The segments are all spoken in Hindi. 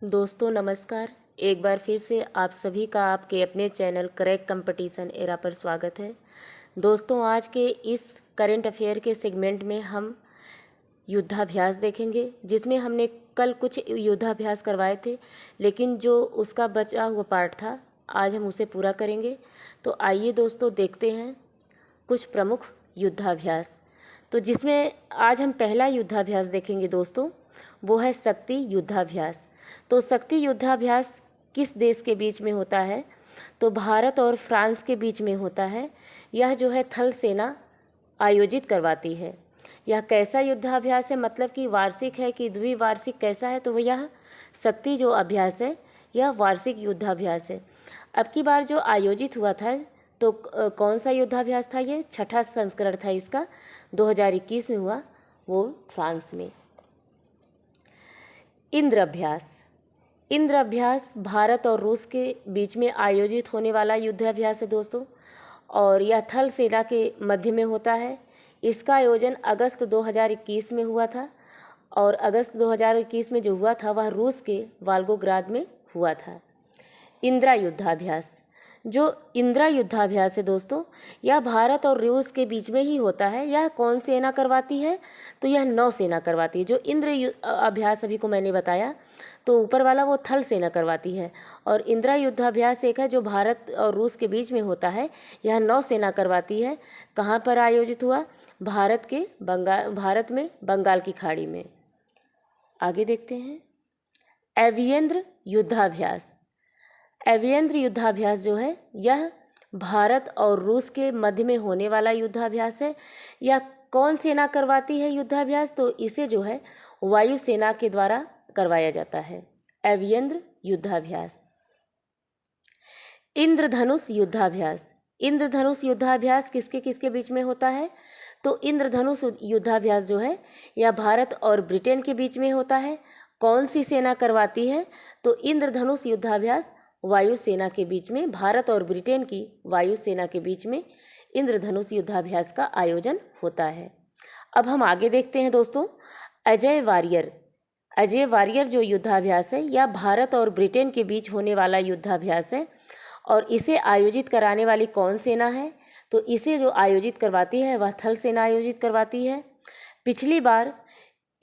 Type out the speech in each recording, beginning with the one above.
दोस्तों नमस्कार। एक बार फिर से आप सभी का आपके अपने चैनल क्रैक कंपटीशन एरा पर स्वागत है। दोस्तों आज के इस करंट अफेयर के सेगमेंट में हम युद्धाभ्यास देखेंगे, जिसमें हमने कल कुछ युद्धाभ्यास करवाए थे, लेकिन जो उसका बचा हुआ पार्ट था आज हम उसे पूरा करेंगे। तो आइए दोस्तों देखते हैं कुछ प्रमुख युद्धाभ्यास। तो जिसमें आज हम पहला युद्धाभ्यास देखेंगे दोस्तों, वो है शक्ति युद्धाभ्यास। तो शक्ति युद्धाभ्यास किस देश के बीच में होता है? तो भारत और फ्रांस के बीच में होता है। यह जो है थल सेना आयोजित करवाती है। यह कैसा युद्धाभ्यास है, मतलब कि वार्षिक है कि द्विवार्षिक, कैसा है? तो यह शक्ति जो अभ्यास है यह वार्षिक युद्धाभ्यास है। अब की बार जो आयोजित हुआ था तो कौन सा युद्धाभ्यास था? ये छठा संस्करण था इसका, 2021 में हुआ, वो फ्रांस में। इंद्र अभ्यास। इंद्र अभ्यास भारत और रूस के बीच में आयोजित होने वाला युद्धाभ्यास है दोस्तों, और यह थल सेना के मध्य में होता है। इसका आयोजन अगस्त 2021 में हुआ था, और अगस्त 2021 में जो हुआ था वह रूस के वाल्गोग्राद में हुआ था। इंदिरा युद्धाभ्यास। जो इंदिरा युद्धाभ्यास है दोस्तों, यह भारत और रूस के बीच में ही होता है। यह कौन सेना करवाती है? तो यह नौसेना करवाती है। जो इंद्र अभ्यास अभी को मैंने बताया, तो ऊपर वाला वो थल सेना करवाती है, और इंदिरा युद्धाभ्यास एक है जो भारत और रूस के बीच में होता है, यह नौसेना करवाती है। कहाँ पर आयोजित हुआ? भारत में बंगाल की खाड़ी में। आगे देखते हैं अभ्यंतर युद्धाभ्यास। अभ्यंतर युद्धाभ्यास जो है यह भारत और रूस के मध्य में होने वाला युद्धाभ्यास है। यह कौन सेना करवाती है युद्धाभ्यास? तो इसे जो है वायुसेना के द्वारा करवाया जाता है। अभ्यंतर युद्धाभ्यास। इंद्रधनुष युद्धाभ्यास। इंद्रधनुष युद्धाभ्यास किसके किसके बीच में होता है? तो इंद्रधनुष युद्धाभ्यास जो है यह भारत और ब्रिटेन के बीच में होता है। कौन सी सेना करवाती है? तो इंद्रधनुष युद्धाभ्यास वायुसेना के बीच में, भारत और ब्रिटेन की वायुसेना के बीच में इंद्रधनुष युद्धाभ्यास का आयोजन होता है। अब हम आगे देखते हैं दोस्तों अजय वारियर। अजय वारियर जो युद्धाभ्यास है यह भारत और ब्रिटेन के बीच होने वाला युद्धाभ्यास है, और इसे आयोजित कराने वाली कौन सेना है? तो इसे जो आयोजित करवाती है वह थल सेना आयोजित करवाती है। पिछली बार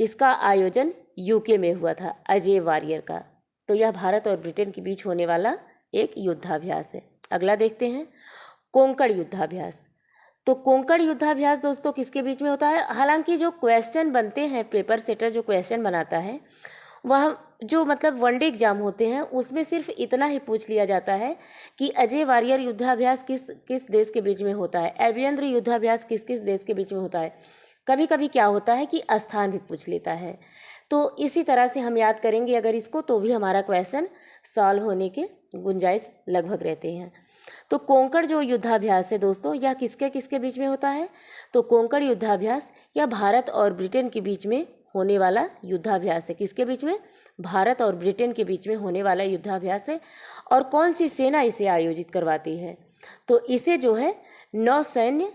इसका आयोजन यूके में हुआ था अजय वारियर का। तो यह भारत और ब्रिटेन के बीच होने वाला एक युद्धाभ्यास है। अगला देखते हैं कोंकण युद्धाभ्यास। तो कोंकण युद्धाभ्यास दोस्तों किसके बीच में होता है? हालांकि जो क्वेश्चन बनते हैं, पेपर सेटर जो क्वेश्चन बनाता है, वह जो मतलब वनडे एग्जाम होते हैं उसमें सिर्फ इतना ही पूछ लिया जाता है कि अजय वारियर युद्धाभ्यास किस किस देश के बीच में होता है, अभ्यंतर युद्धाभ्यास किस किस देश के बीच में होता है। कभी कभी क्या होता है कि स्थान भी पूछ लेता है। तो इसी तरह से हम याद करेंगे अगर इसको, तो भी हमारा क्वेश्चन सॉल्व होने के गुंजाइश लगभग रहते हैं। तो कोंकण जो युद्धाभ्यास है दोस्तों, यह किसके किसके बीच में होता है? तो कोंकण युद्धाभ्यास यह भारत और ब्रिटेन के बीच में होने वाला युद्धाभ्यास है। किसके बीच में? भारत और ब्रिटेन के बीच में होने वाला युद्धाभ्यास है। और कौन सी सेना इसे आयोजित करवाती है? तो इसे जो है नौसैन्य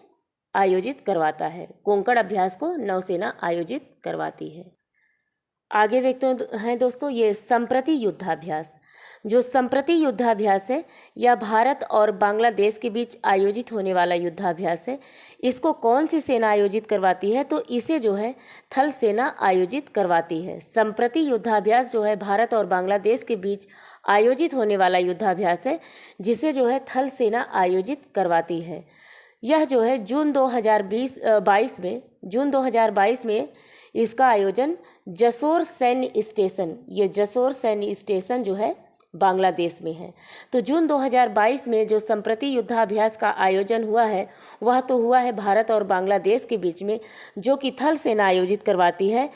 आयोजित करवाता है। कोंकण अभ्यास को नौसेना आयोजित करवाती है। आगे देखते हैं दोस्तों ये संप्रति युद्धाभ्यास। जो संप्रति युद्धाभ्यास है यह भारत और बांग्लादेश के बीच आयोजित होने वाला युद्धाभ्यास है। इसको कौन सी सेना आयोजित करवाती है? तो इसे जो है थल सेना आयोजित करवाती है। संप्रति युद्धाभ्यास जो है भारत और बांग्लादेश के बीच आयोजित होने वाला युद्धाभ्यास है, जिसे जो है थल सेना आयोजित करवाती है। यह जो है जून 2022 में इसका आयोजन जसोर सैन्य स्टेशन, ये जसोर सैन्य स्टेशन जो है बांग्लादेश में है। तो जून 2022 में जो संप्रति युद्धाभ्यास का आयोजन हुआ है वह तो हुआ है भारत और बांग्लादेश के बीच में, जो कि थल सेना आयोजित करवाती है।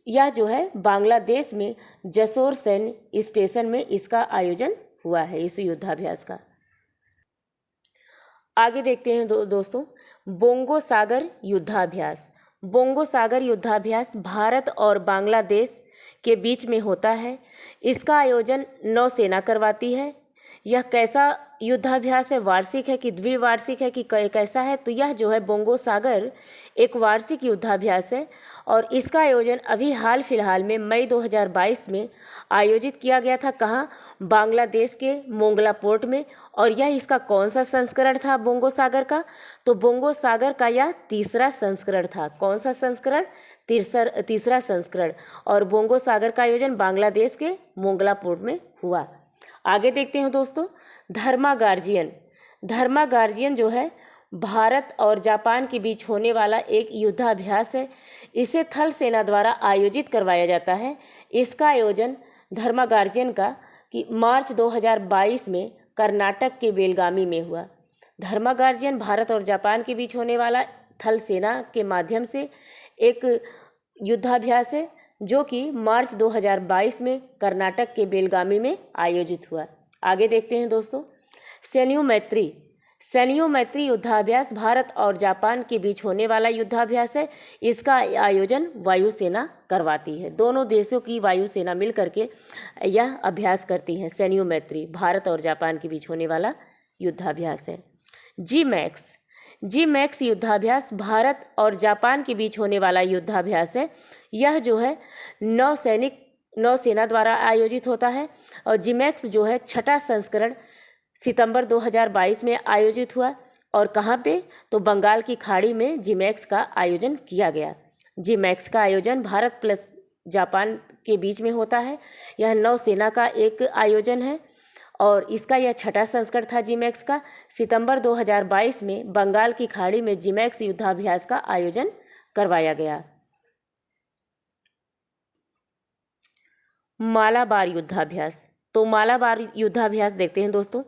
यह जो है बांग्लादेश में जसोर सैन्य स्टेशन में इसका आयोजन हुआ है, इस युद्धाभ्यास का। आगे देखते हैं दोस्तों बोंगो सागर युद्धाभ्यास। बोंगो सागर युद्धाभ्यास भारत और बांग्लादेश के बीच में होता है। इसका आयोजन नौसेना करवाती है। यह कैसा युद्धाभ्यास है वार्षिक है कि द्विवार्षिक है कि कैसा है, तो यह जो है बोंगो सागर एक वार्षिक युद्धाभ्यास है और इसका आयोजन अभी हाल फिलहाल में मई 2022 में आयोजित किया गया था। कहाँ? बांग्लादेश के मोंगला पोर्ट में। और यह इसका कौन सा संस्करण था बोंगो सागर का? तो बोंगो सागर का यह तीसरा संस्करण था। कौन सा संस्करण? तीसरा संस्करण। और बोंगो सागर का आयोजन बांग्लादेश के मोंगला पोर्ट में हुआ। आगे देखते हैं दोस्तों, धर्मा गार्जियन। धर्मा गार्जियन जो है भारत और जापान के बीच होने वाला एक युद्धाभ्यास है। इसे थल सेना द्वारा आयोजित करवाया जाता है। इसका आयोजन धर्मा गार्जियन का कि मार्च 2022 में कर्नाटक के बेलगामी में हुआ। धर्मा गार्जियन भारत और जापान के बीच होने वाला थल सेना के माध्यम से एक युद्धाभ्यास है जो कि मार्च 2022 में कर्नाटक के बेलगामी में आयोजित हुआ। आगे देखते हैं दोस्तों, सैन्य मैत्री। सैन्य मैत्री युद्धाभ्यास भारत और जापान के बीच होने वाला युद्धाभ्यास है। इसका आयोजन वायुसेना करवाती है। दोनों देशों की वायुसेना मिल करके यह अभ्यास करती है। सैन्य मैत्री भारत और जापान के बीच होने वाला युद्धाभ्यास है। जी मैक्स युद्धाभ्यास भारत और जापान के बीच होने वाला युद्धाभ्यास है। यह जो है नौसेना द्वारा आयोजित होता है और जीमैक्स जो है छठा संस्करण सितंबर 2022 में आयोजित हुआ। और कहाँ पे? तो बंगाल की खाड़ी में जीमैक्स का आयोजन किया गया। जीमैक्स का आयोजन भारत प्लस जापान के बीच में होता है। यह नौसेना का एक आयोजन है और इसका यह छठा संस्करण था जीमैक्स का। सितंबर 2022 में बंगाल की खाड़ी में जीमैक्स युद्धाभ्यास का आयोजन करवाया गया। मालाबार युद्धाभ्यास। तो मालाबार युद्धाभ्यास देखते हैं दोस्तों।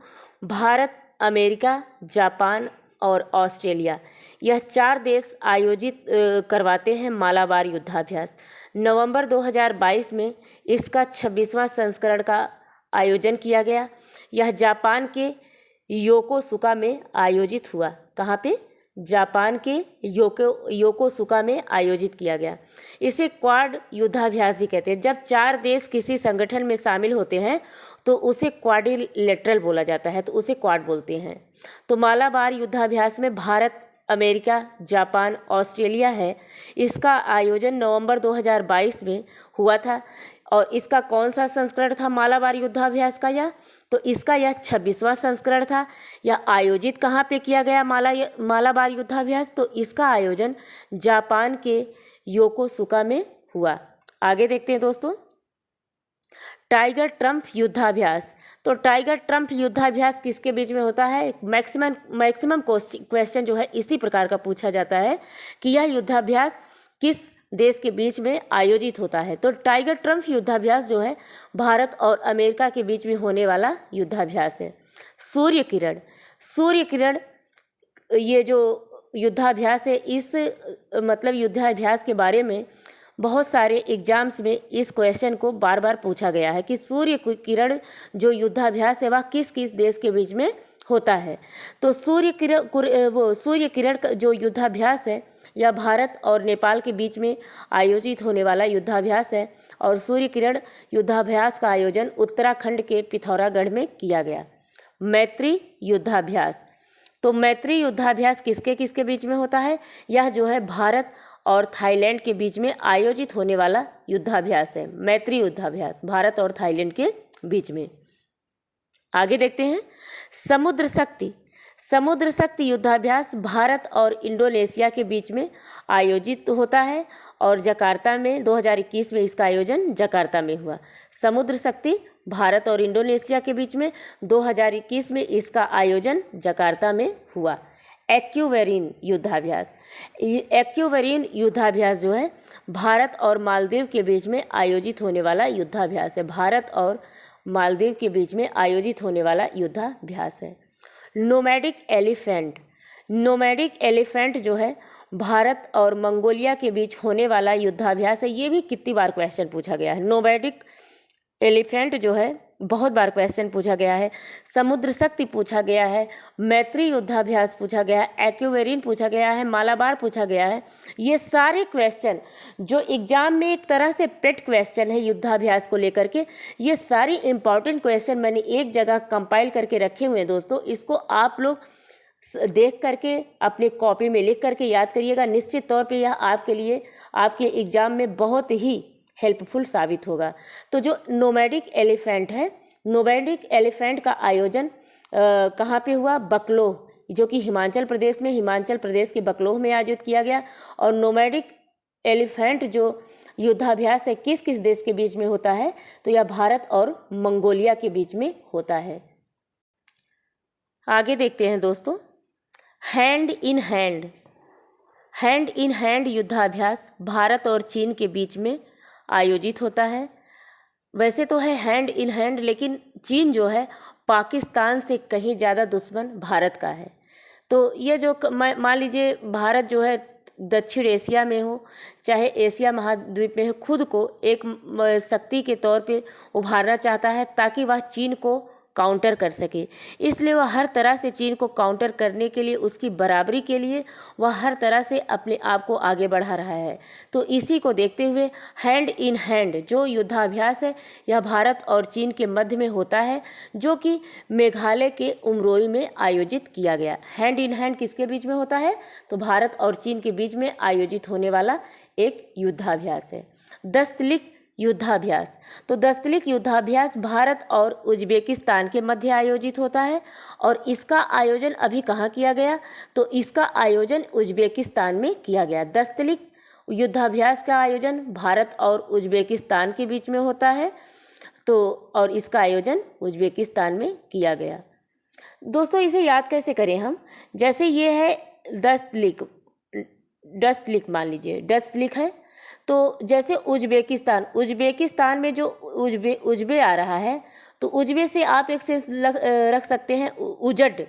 भारत, अमेरिका, जापान और ऑस्ट्रेलिया यह 4 देश आयोजित करवाते हैं मालाबार युद्धाभ्यास। नवंबर 2022 में इसका 26वां संस्करण का आयोजन किया गया। यह जापान के योकोसुका में आयोजित हुआ। कहाँ पे? जापान के योकोसुका में आयोजित किया गया। इसे क्वाड युद्धाभ्यास भी कहते हैं। जब 4 देश किसी संगठन में शामिल होते हैं तो उसे क्वाड्रिलेटरल बोला जाता है, तो उसे क्वाड बोलते हैं। तो मालाबार युद्धाभ्यास में भारत, अमेरिका, जापान, ऑस्ट्रेलिया है। इसका आयोजन नवंबर 2022 में हुआ था और इसका कौन सा संस्करण था मालाबार युद्धाभ्यास का? तो इसका यह 26वां संस्करण था। यह आयोजित कहाँ पे किया गया मालाबार युद्धाभ्यास? तो इसका आयोजन जापान के योकोसुका में हुआ। आगे देखते हैं दोस्तों, टाइगर ट्रम्प युद्धाभ्यास। तो टाइगर ट्रम्प युद्धाभ्यास किसके बीच में होता है? मैक्सिमम क्वेश्चन जो है इसी प्रकार का पूछा जाता है कि यह युद्धाभ्यास किस देश के बीच में आयोजित होता है। तो टाइगर ट्रम्प युद्धाभ्यास जो है भारत और अमेरिका के बीच में होने वाला युद्धाभ्यास है। सूर्य किरण ये जो युद्धाभ्यास है, इस मतलब युद्धाभ्यास के बारे में बहुत सारे एग्जाम्स में इस क्वेश्चन को बार बार पूछा गया है कि सूर्य किरण जो युद्धाभ्यास है वह किस किस देश के बीच में होता है। तो सूर्य किरण जो युद्धाभ्यास है यह भारत और नेपाल के बीच में आयोजित होने वाला युद्धाभ्यास है और सूर्य किरण युद्धाभ्यास का आयोजन उत्तराखंड के पिथौरागढ़ में किया गया। मैत्री युद्धाभ्यास। तो मैत्री युद्धाभ्यास किसके किसके बीच में होता है? यह जो है भारत और थाईलैंड के बीच में आयोजित होने वाला युद्धाभ्यास है। मैत्री युद्धाभ्यास भारत और थाईलैंड के बीच में। आगे देखते हैं, समुद्र शक्ति युद्धाभ्यास भारत और इंडोनेशिया के बीच में आयोजित होता है और जकार्ता में 2021 में इसका आयोजन जकार्ता में हुआ। समुद्र शक्ति भारत और इंडोनेशिया के बीच में 2021 में इसका आयोजन जकार्ता में हुआ। एक्यूवेरिन युद्धाभ्यास जो है भारत और मालदीव के बीच में आयोजित होने वाला युद्धाभ्यास है। भारत और मालदीव के बीच में आयोजित होने वाला युद्धाभ्यास है। नोमैडिक एलिफेंट जो है भारत और मंगोलिया के बीच होने वाला युद्धाभ्यास है। ये भी कितनी बार क्वेश्चन पूछा गया है। नोमैडिक एलिफेंट जो है बहुत बार क्वेश्चन पूछा गया है, समुद्र शक्ति पूछा गया है, मैत्री युद्धाभ्यास पूछा गया है, एक्वेरिन पूछा गया है, मालाबार पूछा गया है। ये सारे क्वेश्चन जो एग्जाम में एक तरह से पेट क्वेश्चन है युद्धाभ्यास को लेकर के, ये सारी इंपॉर्टेंट क्वेश्चन मैंने एक जगह कंपाइल करके रखे हुए हैं दोस्तों। इसको आप लोग देख करके अपने कॉपी में लिख करके याद करिएगा। निश्चित तौर पे यह आपके लिए आपके एग्ज़ाम में बहुत ही हेल्पफुल साबित होगा। तो जो नोमैडिक एलिफेंट है, नोमैडिक एलिफेंट का आयोजन कहाँ पे हुआ? बकलोह, जो कि हिमाचल प्रदेश में, हिमाचल प्रदेश के बकलोह में आयोजित किया गया। और नोमैडिक एलिफेंट जो युद्धाभ्यास है किस किस देश के बीच में होता है? तो यह भारत और मंगोलिया के बीच में होता है। आगे देखते हैं दोस्तों, hand in hand, hand in hand युद्धाभ्यास भारत और चीन के बीच में आयोजित होता है। वैसे तो है हैंड इन हैंड, लेकिन चीन जो है पाकिस्तान से कहीं ज़्यादा दुश्मन भारत का है। तो ये जो मान लीजिए भारत जो है दक्षिण एशिया में हो चाहे एशिया महाद्वीप में हो, खुद को एक शक्ति के तौर पे उभारना चाहता है ताकि वह चीन को काउंटर कर सके। इसलिए वह हर तरह से चीन को काउंटर करने के लिए, उसकी बराबरी के लिए वह हर तरह से अपने आप को आगे बढ़ा रहा है। तो इसी को देखते हुए हैंड इन हैंड जो युद्धाभ्यास है यह भारत और चीन के मध्य में होता है, जो कि मेघालय के उमरोई में आयोजित किया गया। हैंड इन हैंड किसके बीच में होता है? तो भारत और चीन के बीच में आयोजित होने वाला एक युद्धाभ्यास है। दस्तलिक युद्धाभ्यास, तो दस्तलिक युद्धाभ्यास भारत और उज्बेकिस्तान के मध्य आयोजित होता है। और इसका आयोजन अभी कहाँ किया गया? तो इसका आयोजन उज्बेकिस्तान में किया गया। दस्तलिक युद्धाभ्यास का आयोजन भारत और उज्बेकिस्तान के बीच में होता है। तो और इसका आयोजन उज्बेकिस्तान में किया गया। दोस्तों इसे याद कैसे करें हम? जैसे ये है दस्तलिक, डस्टलिक मान लीजिए, डस्टलिक है। तो जैसे उज्बेकिस्तान में जो उज्बे आ रहा है, तो उज्बे से आप एक सेंस रख सकते हैं उजड।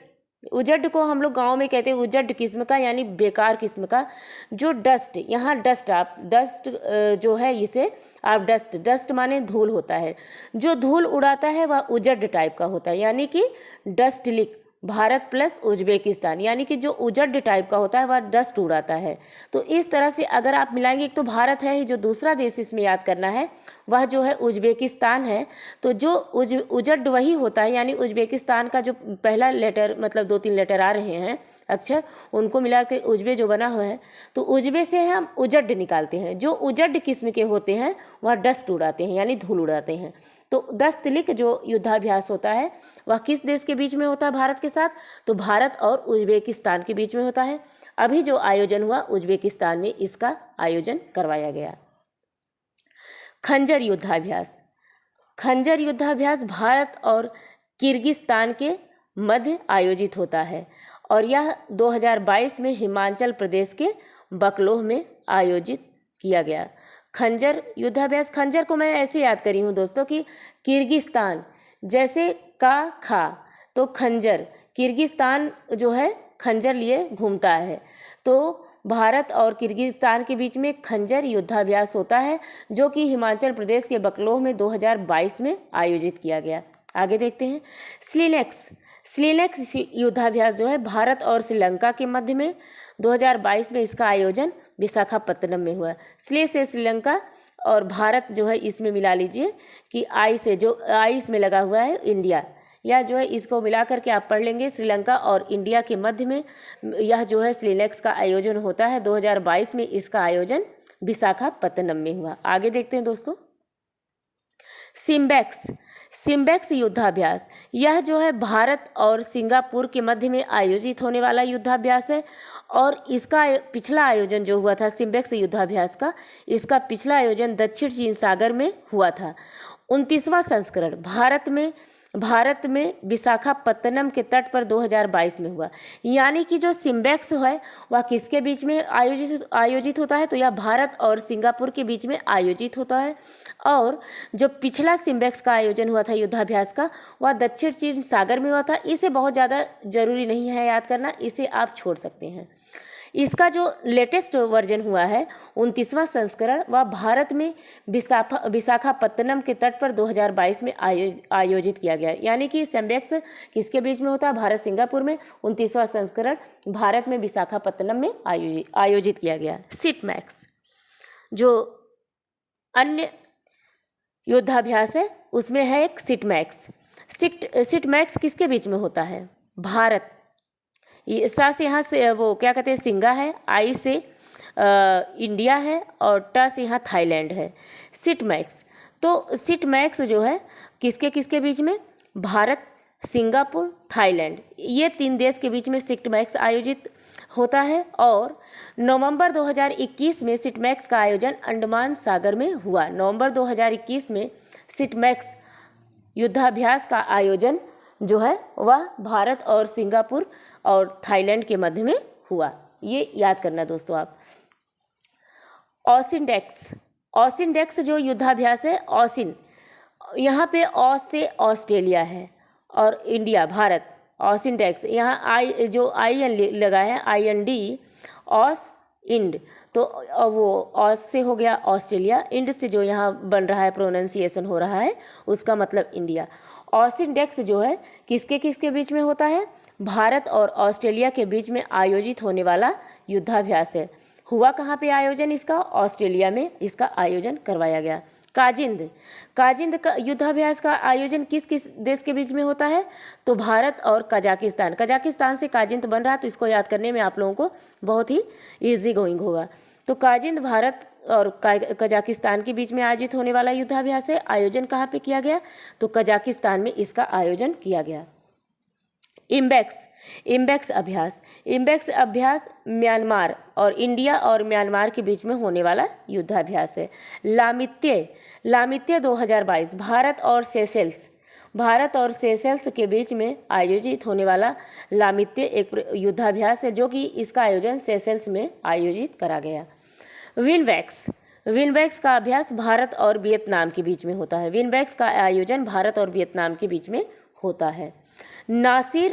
उजड को हम लोग गांव में कहते हैं उजड किस्म का, यानी बेकार किस्म का। जो डस्ट, यहाँ डस्ट, आप डस्ट जो है इसे आप डस्ट माने धूल होता है। जो धूल उड़ाता है वह उजड टाइप का होता है, यानी कि डस्टलिक भारत प्लस उज्बेकिस्तान, यानी कि जो उजड टाइप का होता है वह डस्ट उड़ाता है। तो इस तरह से अगर आप मिलाएंगे, एक तो भारत है ही, जो दूसरा देश इसमें याद करना है वह जो है उज्बेकिस्तान है। तो जो उजड वही होता है, यानी उज्बेकिस्तान का जो पहला लेटर, मतलब 2-3 लेटर आ रहे हैं अक्षर, उनको मिला के उज्बे जो बना हुआ है। तो उज्बे से हम उजड निकालते हैं। जो उजड किस्म के होते हैं वह डस्ट उड़ाते हैं, यानी धूल उड़ाते हैं। तो दस्तलिक जो युद्धाभ्यास होता है वह किस देश के बीच में होता है भारत के साथ? तो भारत और उज्बेकिस्तान के बीच में होता है। अभी जो आयोजन हुआ उज्बेकिस्तान में इसका आयोजन करवाया गया। खंजर युद्धाभ्यास, खंजर युद्धाभ्यास भारत और किर्गिस्तान के मध्य आयोजित होता है और यह 2022 में हिमाचल प्रदेश के बकलोह में आयोजित किया गया। खंजर युद्धाभ्यास, खंजर को मैं ऐसे याद करी हूँ दोस्तों कि किर्गिस्तान, जैसे का खा, तो खंजर, किर्गिस्तान जो है खंजर लिए घूमता है। तो भारत और किर्गिस्तान के बीच में खंजर युद्धाभ्यास होता है, जो कि हिमाचल प्रदेश के बकलोह में 2022 में आयोजित किया गया। आगे देखते हैं स्लिनेक्स युद्धाभ्यास जो है भारत और श्रीलंका के मध्य में 2022 में इसका आयोजन विशाखापत्तनम में हुआ। स्ले से श्रीलंका और भारत जो है इसमें मिला लीजिए कि आई से, जो आई इसमें लगा हुआ है इंडिया, या जो है इसको मिला करके आप पढ़ लेंगे। श्रीलंका और इंडिया के मध्य में यह जो है स्लिनेक्स का आयोजन होता है। 2022 में इसका आयोजन विशाखापत्तनम में हुआ। आगे देखते हैं दोस्तों, सिम्बेक्स युद्धाभ्यास, यह जो है भारत और सिंगापुर के मध्य में आयोजित होने वाला युद्धाभ्यास है। और इसका पिछला आयोजन जो हुआ था सिम्बेक्स युद्धाभ्यास का, इसका पिछला आयोजन दक्षिण चीन सागर में हुआ था। 29वां संस्करण भारत में विशाखापत्तनम के तट पर 2022 में हुआ। यानी कि जो सिम्बेक्स है वह किसके बीच में आयोजित होता है? तो यह भारत और सिंगापुर के बीच में आयोजित होता है। और जो पिछला सिम्बेक्स का आयोजन हुआ था युद्धाभ्यास का, वह दक्षिण चीन सागर में हुआ था। इसे बहुत ज़्यादा जरूरी नहीं है याद करना, इसे आप छोड़ सकते हैं। इसका जो लेटेस्ट वर्जन हुआ है 29वां संस्करण वह भारत में विशाखापत्तनम के तट पर 2022 में आयोजित किया गया। यानी कि सिम्बेक्स किसके बीच में होता है? भारत सिंगापुर में। 29वां संस्करण भारत में विशाखापत्तनम में आयोजित किया गया। सिटमैक्स जो अन्य युद्धाभ्यास है उसमें है एक सिटमैक्स। सिटमैक्स किसके बीच में होता है? भारत, सा से यहाँ से वो क्या कहते हैं सिंगा है, आई से इंडिया है और ट से यहाँ थाईलैंड है। सिटमैक्स, तो सिटमैक्स जो है किसके किसके बीच में? भारत, सिंगापुर, थाईलैंड, ये 3 देश के बीच में सिटमैक्स आयोजित होता है। और नवंबर 2021 में सिटमैक्स का आयोजन अंडमान सागर में हुआ। नवंबर 2021 में सिटमैक्स युद्धाभ्यास का आयोजन जो है वह भारत और सिंगापुर और थाईलैंड के मध्य में हुआ। ये याद करना दोस्तों आप। ऑसिनडेक्स जो युद्धाभ्यास है, ऑसिन, यहाँ पे ऑस से ऑस्ट्रेलिया है और इंडिया भारत। ऑसिनडेक्स यहाँ आई जो आई लगा है IND, ऑस इंड, तो वो ऑस से हो गया ऑस्ट्रेलिया, इंड से जो यहाँ बन रहा है प्रोनाउंसिएशन हो रहा है उसका मतलब इंडिया। ऑसिनडेक्स जो है किसके किसके बीच में होता है? भारत और ऑस्ट्रेलिया के बीच में आयोजित होने वाला युद्धाभ्यास है। हुआ कहाँ पे आयोजन इसका? ऑस्ट्रेलिया में इसका आयोजन करवाया गया। काजिंद का युद्धाभ्यास का आयोजन किस किस देश के बीच में होता है? तो भारत और कजाकिस्तान से काजिंद बन रहा है, तो इसको याद करने में आप लोगों को बहुत ही इजी गोइंग होगा। तो काजिंद भारत और कजाकिस्तान के बीच में आयोजित होने वाला युद्धाभ्यास है। आयोजन कहाँ पे किया गया? तो कजाकिस्तान में इसका आयोजन किया गया। इम्बेक्स अभ्यास म्यांमार और इंडिया और म्यांमार के बीच में होने वाला युद्धाभ्यास है। लामित्य 2022 भारत और सेशेल्स के बीच में आयोजित होने वाला लामित्य एक युद्धाभ्यास है जो कि इसका आयोजन सेशेल्स में आयोजित करा गया। विनवैक्स का अभ्यास भारत और वियतनाम के बीच में होता है। विनवैक्स का आयोजन भारत और वियतनाम के बीच में होता है। नासिर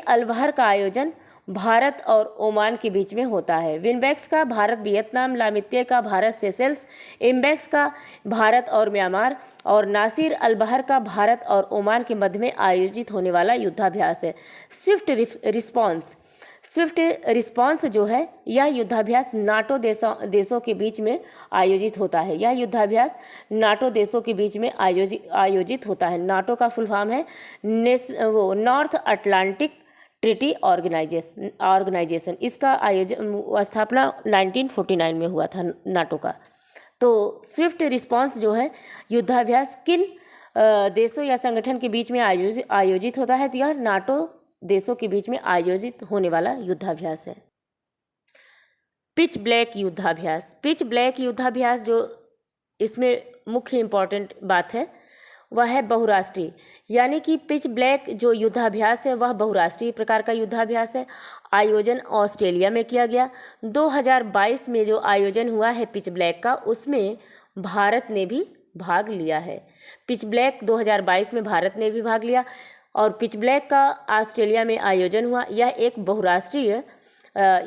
अलबहर का आयोजन भारत और ओमान के बीच में होता है। विनवैक्स का भारत वियतनाम, लामित्य का भारत सेशेल्स, इम्बेक्स का भारत और म्यांमार और नासिर अलबहर का भारत और ओमान के मध्य में आयोजित होने वाला युद्धाभ्यास है। स्विफ्ट रिस्पॉन्स जो है यह युद्धाभ्यास नाटो देशों के बीच में आयोजित होता है। यह युद्धाभ्यास नाटो देशों के बीच में आयोजित होता है। नाटो का फुल फॉर्म है नॉर्थ अटलांटिक ट्रीटी ऑर्गेनाइजेशन। इसका आयोजन स्थापना 1949 में हुआ था नाटो का। तो स्विफ्ट रिस्पॉन्स जो है युद्धाभ्यास किन देशों या संगठन के बीच में आयोजित होता है? तो यह नाटो देशों के बीच में आयोजित होने वाला युद्धाभ्यास है। पिच ब्लैक युद्धाभ्यास जो इसमें मुख्य इम्पॉर्टेंट बात है वह है बहुराष्ट्रीय। यानी कि पिच ब्लैक जो युद्धाभ्यास है वह बहुराष्ट्रीय प्रकार का युद्धाभ्यास है। आयोजन ऑस्ट्रेलिया में किया गया। 2022 में जो आयोजन हुआ है पिच ब्लैक का उसमें भारत ने भी भाग लिया है। पिच ब्लैक 2022 में भारत ने भी भाग लिया और पिच ब्लैक का ऑस्ट्रेलिया में आयोजन हुआ। यह एक बहुराष्ट्रीय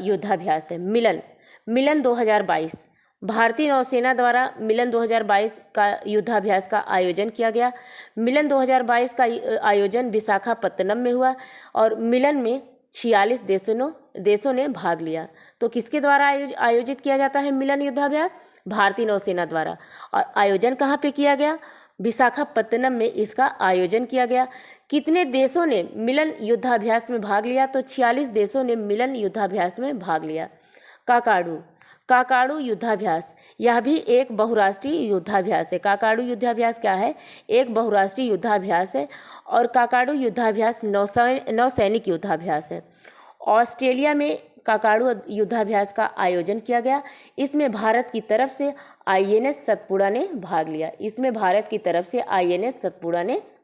युद्धाभ्यास है। मिलन 2022 भारतीय नौसेना द्वारा मिलन 2022 का युद्धाभ्यास का आयोजन किया गया। मिलन 2022 का आयोजन विशाखापत्तनम में हुआ और मिलन में 46 देशों ने भाग लिया। तो किसके द्वारा आयोजित किया जाता है मिलन युद्धाभ्यास? भारतीय नौसेना द्वारा। और आयोजन कहाँ पे किया गया? विशाखापत्तनम में इसका आयोजन किया गया। कितने देशों ने मिलन युद्धाभ्यास में भाग लिया? तो 46 देशों ने मिलन युद्धाभ्यास में भाग लिया। काकाडू युद्धाभ्यास, यह भी एक बहुराष्ट्रीय युद्धाभ्यास है। काकाडू युद्धाभ्यास क्या है? एक बहुराष्ट्रीय युद्धाभ्यास है और काकाडू युद्धाभ्यास नौसैनिक युद्धाभ्यास है। ऑस्ट्रेलिया में काकाडू युद्धाभ्यास का आयोजन किया गया। इसमें भारत की तरफ से INS सतपुड़ा ने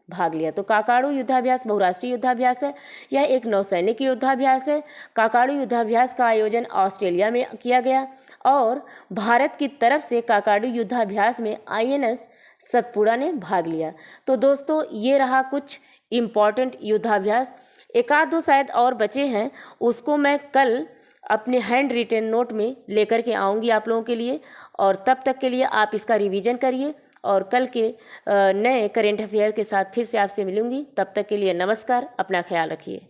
भाग लिया। तो काकाडू युद्धाभ्यास बहुराष्ट्रीय युद्धाभ्यास है। यह एक नौसैनिक युद्धाभ्यास है। काकाडू युद्धाभ्यास का आयोजन ऑस्ट्रेलिया में किया गया और भारत की तरफ से काकाडू युद्धाभ्यास में INS सतपुड़ा ने भाग लिया। तो दोस्तों ये रहा कुछ इम्पॉर्टेंट युद्धाभ्यास। एक आध दो शायद और बचे हैं, उसको मैं कल अपने हैंड रिटेन नोट में लेकर के आऊँगी आप लोगों के लिए। और तब तक के लिए आप इसका रिवीजन करिए और कल के नए करेंट अफेयर के साथ फिर से आपसे मिलूंगी। तब तक के लिए नमस्कार, अपना ख्याल रखिए।